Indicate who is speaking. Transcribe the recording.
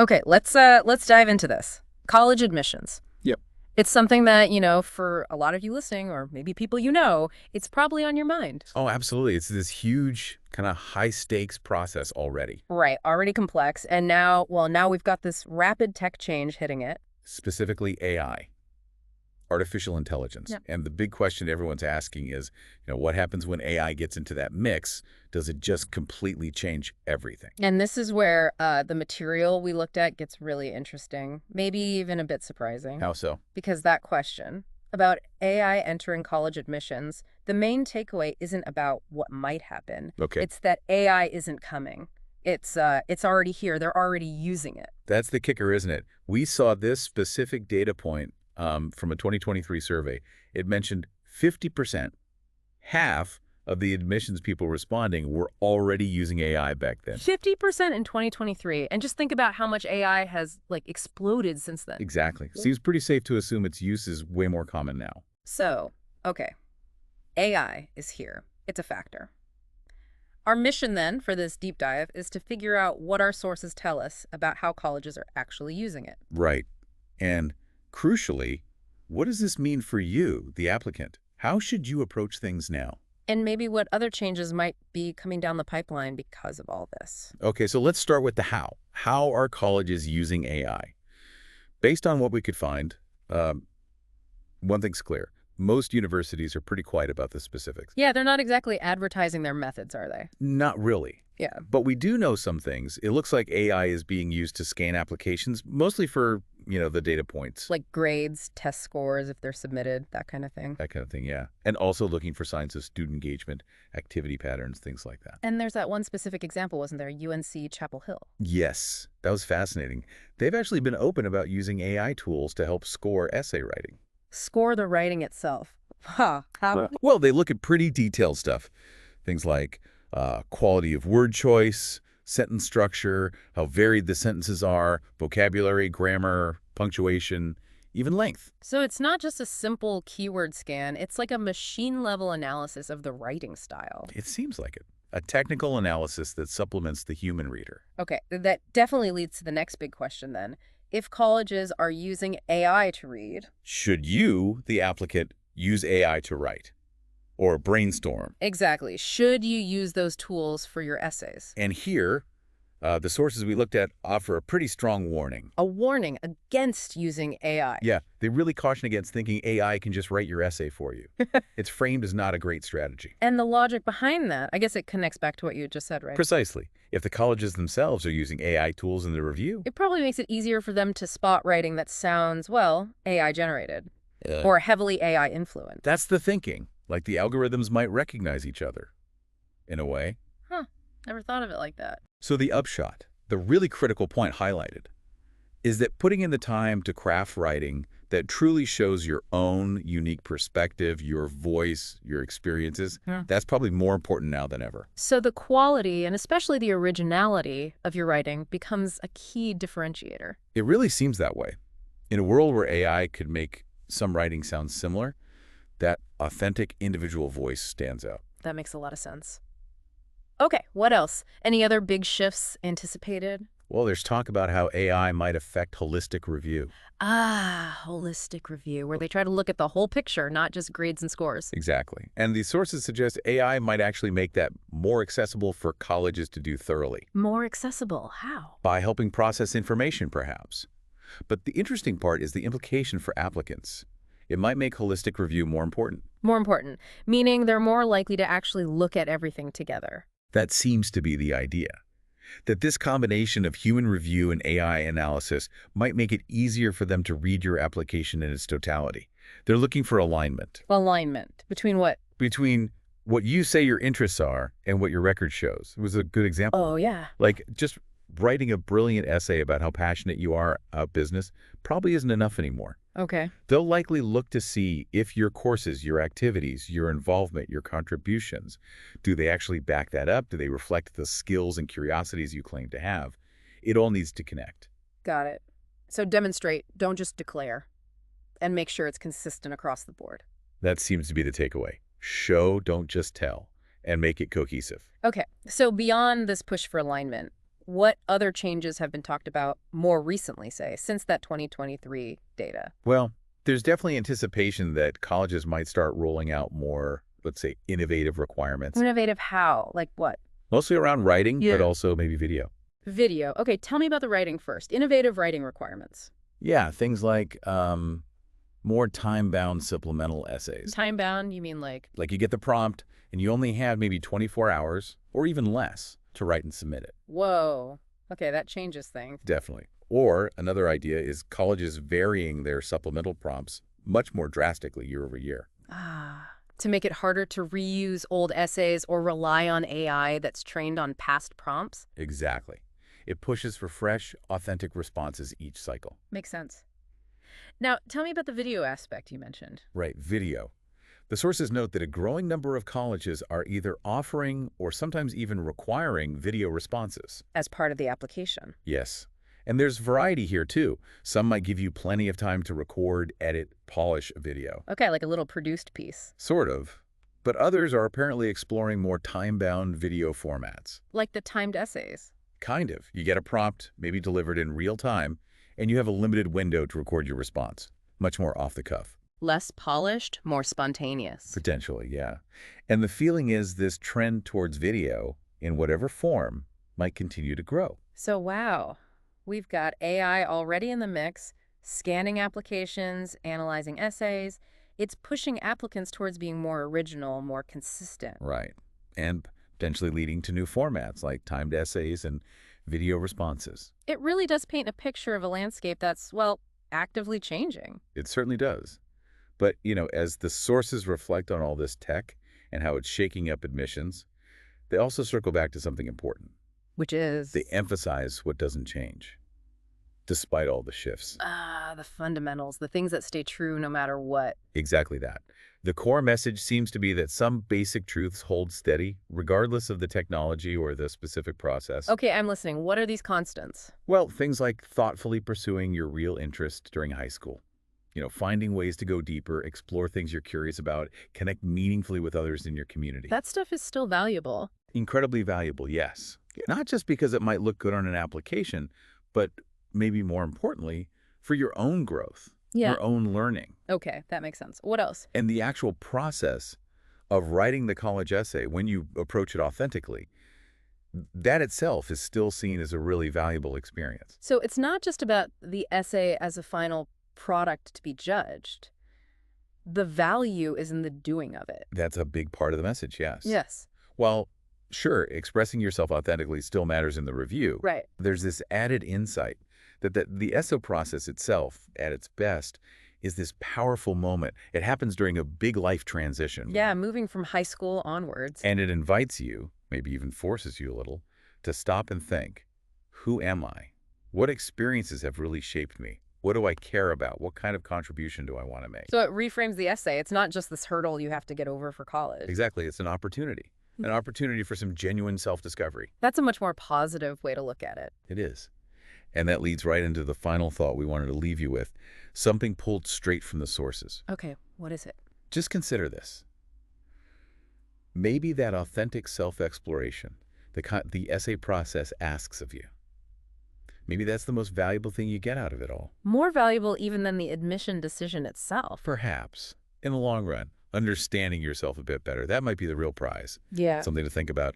Speaker 1: Okay, let's dive into this. College admissions.
Speaker 2: Yep.
Speaker 1: It's something that, for a lot of you listening, or maybe people it's probably on your mind.
Speaker 2: Oh, absolutely. It's this huge kind of high stakes process already.
Speaker 1: Right, already complex. And now we've got this rapid tech change hitting it.
Speaker 2: Specifically AI, artificial intelligence.
Speaker 1: Yeah.
Speaker 2: And the big question everyone's asking is, what happens when AI gets into that mix? Does it just completely change everything?
Speaker 1: And this is where the material we looked at gets really interesting, maybe even a bit surprising.
Speaker 2: How so?
Speaker 1: Because that question about AI entering college admissions, the main takeaway isn't about what might happen.
Speaker 2: Okay.
Speaker 1: It's that AI isn't coming. It's already here. They're already using it.
Speaker 2: That's the kicker, isn't it? We saw this specific data point from a 2023 survey. It mentioned 50%, half of the admissions people responding were already using AI back then.
Speaker 1: 50% in 2023. And just think about how much AI has exploded since then.
Speaker 2: Exactly. Seems pretty safe to assume its use is way more common now.
Speaker 1: So, okay, AI is here. It's a factor. Our mission then for this deep dive is to figure out what our sources tell us about how colleges are actually using it.
Speaker 2: Right. And crucially, what does this mean for you, the applicant? How should you approach things now?
Speaker 1: And maybe what other changes might be coming down the pipeline because of all this.
Speaker 2: Okay, so let's start with the how. How are colleges using AI? Based on what we could find, one thing's clear. Most universities are pretty quiet about the specifics.
Speaker 1: Yeah, they're not exactly advertising their methods, are they?
Speaker 2: Not really.
Speaker 1: Yeah.
Speaker 2: But we do know some things. It looks like AI is being used to scan applications, mostly for, the data points.
Speaker 1: Like grades, test scores, if they're submitted, that kind of thing.
Speaker 2: That kind of thing, yeah. And also looking for signs of student engagement, activity patterns, things like that.
Speaker 1: And there's that one specific example, wasn't there? UNC Chapel Hill.
Speaker 2: Yes, that was fascinating. They've actually been open about using AI tools to help score essay writing.
Speaker 1: Score the writing itself. Huh. How?
Speaker 2: Well, they look at pretty detailed stuff. Things like quality of word choice, sentence structure, how varied the sentences are, vocabulary, grammar, punctuation, even length.
Speaker 1: So it's not just a simple keyword scan. It's like a machine-level analysis of the writing style.
Speaker 2: It seems like it. A technical analysis that supplements the human reader.
Speaker 1: Okay, that definitely leads to the next big question then. If colleges are using AI to read...
Speaker 2: Should you, the applicant, use AI to write? Or brainstorm?
Speaker 1: Exactly. Should you use those tools for your essays?
Speaker 2: And here, the sources we looked at offer a pretty strong warning.
Speaker 1: A warning against using AI.
Speaker 2: Yeah, they really caution against thinking AI can just write your essay for you. It's framed as not a great strategy.
Speaker 1: And the logic behind that, I guess it connects back to what you just said, right?
Speaker 2: Precisely. If the colleges themselves are using AI tools in the review,
Speaker 1: It probably makes it easier for them to spot writing that sounds, well, AI-generated.
Speaker 2: uh,
Speaker 1: Or heavily AI-influenced.
Speaker 2: that's the thinking. Like the algorithms might recognize each other, in a way.
Speaker 1: Huh. Never thought of it like that.
Speaker 2: So the upshot, the really critical point highlighted, is that putting in the time to craft writing that truly shows your own unique perspective, your voice, your experiences,
Speaker 1: Yeah.
Speaker 2: that's probably more important now than ever.
Speaker 1: So the quality, and especially the originality of your writing, becomes a key differentiator.
Speaker 2: It really seems that way. In a world where AI could make some writing sound similar, that authentic individual voice stands out.
Speaker 1: That makes a lot of sense. Okay, what else? Any other big shifts anticipated?
Speaker 2: Well, there's talk about how AI might affect holistic review.
Speaker 1: Holistic review, where they try to look at the whole picture, not just grades and scores.
Speaker 2: Exactly. And these sources suggest AI might actually make that more accessible for colleges to do thoroughly,
Speaker 1: More accessible. How?
Speaker 2: by helping process information, perhaps. But the interesting part is the implication for applicants. It might make holistic review more important.
Speaker 1: More important, meaning they're more likely to actually look at everything together.
Speaker 2: That seems to be the idea. That this combination of human review and AI analysis might make it easier for them to read your application in its totality. They're looking for alignment
Speaker 1: Alignment. Between what?
Speaker 2: between what you say your interests are and what your record shows. It was a good example.
Speaker 1: Oh, yeah.
Speaker 2: Like, just writing a brilliant essay about how passionate you are about business probably isn't enough anymore.
Speaker 1: Okay.
Speaker 2: They'll likely look to see if your courses, your activities, your involvement, your contributions, do they actually back that up? Do they reflect the skills and curiosities you claim to have? It all needs to connect.
Speaker 1: Got it. So demonstrate, don't just declare, and make sure it's consistent across the board.
Speaker 2: That seems to be the takeaway. Show, don't just tell, and make it cohesive.
Speaker 1: Okay, so beyond this push for alignment, What other changes have been talked about more recently, say, since that 2023 data?
Speaker 2: Well, there's definitely anticipation that colleges might start rolling out more, let's say, innovative requirements,
Speaker 1: Innovative how? Like what?
Speaker 2: mostly around writing, but
Speaker 1: Yeah.
Speaker 2: also maybe video.
Speaker 1: Video. Okay, tell me about the writing first. Innovative writing requirements.
Speaker 2: Yeah, things like more time-bound supplemental essays.
Speaker 1: Time bound, you mean like,
Speaker 2: Like you get the prompt, and you only have maybe 24 hours or even less to write and submit it.
Speaker 1: whoa. Okay, that changes things.
Speaker 2: Definitely. Or another idea is colleges varying their supplemental prompts much more drastically year over year.
Speaker 1: Ah. To make it harder to reuse old essays or rely on AI that's trained on past prompts?
Speaker 2: Exactly. It pushes for fresh, authentic responses each cycle.
Speaker 1: Makes sense. Now, tell me about the video aspect you mentioned.
Speaker 2: Right, video. The sources note that a growing number of colleges are either offering or sometimes even requiring video responses.
Speaker 1: As part of the application.
Speaker 2: Yes. And there's variety here too. Some might give you plenty of time to record, edit, polish a video.
Speaker 1: Okay, like a little produced piece.
Speaker 2: Sort of. But others are apparently exploring more time-bound video formats.
Speaker 1: Like the timed essays.
Speaker 2: Kind of. You get a prompt, maybe delivered in real time, and you have a limited window to record your response. Much more off the cuff.
Speaker 1: Less polished, more spontaneous.
Speaker 2: Potentially, yeah. And the feeling is this trend towards video, in whatever form, might continue to grow.
Speaker 1: So, wow. We've got AI already in the mix, scanning applications, analyzing essays. It's pushing applicants towards being more original, more consistent.
Speaker 2: Right. And potentially leading to new formats like timed essays and video responses.
Speaker 1: It really does paint a picture of a landscape that's, well, actively changing.
Speaker 2: It certainly does. But, as the sources reflect on all this tech and how it's shaking up admissions, they also circle back to something important.
Speaker 1: Which is...
Speaker 2: They emphasize what doesn't change, despite all the shifts.
Speaker 1: the fundamentals, the things that stay true no matter what.
Speaker 2: Exactly that. The core message seems to be that some basic truths hold steady, regardless of the technology or the specific process.
Speaker 1: Okay, I'm listening. What are these constants?
Speaker 2: Well, things like thoughtfully pursuing your real interest during high school. Finding ways to go deeper, explore things you're curious about, connect meaningfully with others in your community.
Speaker 1: That stuff is still valuable.
Speaker 2: Incredibly valuable, yes. Not just because it might look good on an application, but maybe more importantly, for your own growth,
Speaker 1: Yeah.
Speaker 2: your own learning.
Speaker 1: Okay, that makes sense. What else?
Speaker 2: And the actual process of writing the college essay, when you approach it authentically, that itself is still seen as a really valuable experience.
Speaker 1: So it's not just about the essay as a final product to be judged. The value is in the doing of it.
Speaker 2: That's a big part of the message, yes.
Speaker 1: Yes.
Speaker 2: While, sure, expressing yourself authentically still matters in the review,
Speaker 1: Right.
Speaker 2: there's this added insight that the ESSO process itself, at its best, is this powerful moment. It happens during a big life transition.
Speaker 1: Yeah, moving from high school onwards.
Speaker 2: And it invites you, maybe even forces you a little, to stop and think, who am I? What experiences have really shaped me? What do I care about? What kind of contribution do I want to make?
Speaker 1: So it reframes the essay. It's not just this hurdle you have to get over for college.
Speaker 2: Exactly. It's an opportunity for some genuine self-discovery.
Speaker 1: That's a much more positive way to look at it.
Speaker 2: It is. And that leads right into the final thought we wanted to leave you with, something pulled straight from the sources.
Speaker 1: Okay, what is it?
Speaker 2: Just consider this. Maybe that authentic self-exploration, the essay process asks of you. Maybe that's the most valuable thing you get out of it all.
Speaker 1: More valuable even than the admission decision itself.
Speaker 2: Perhaps, in the long run, understanding yourself a bit better. That might be the real prize.
Speaker 1: Yeah.
Speaker 2: Something to think about.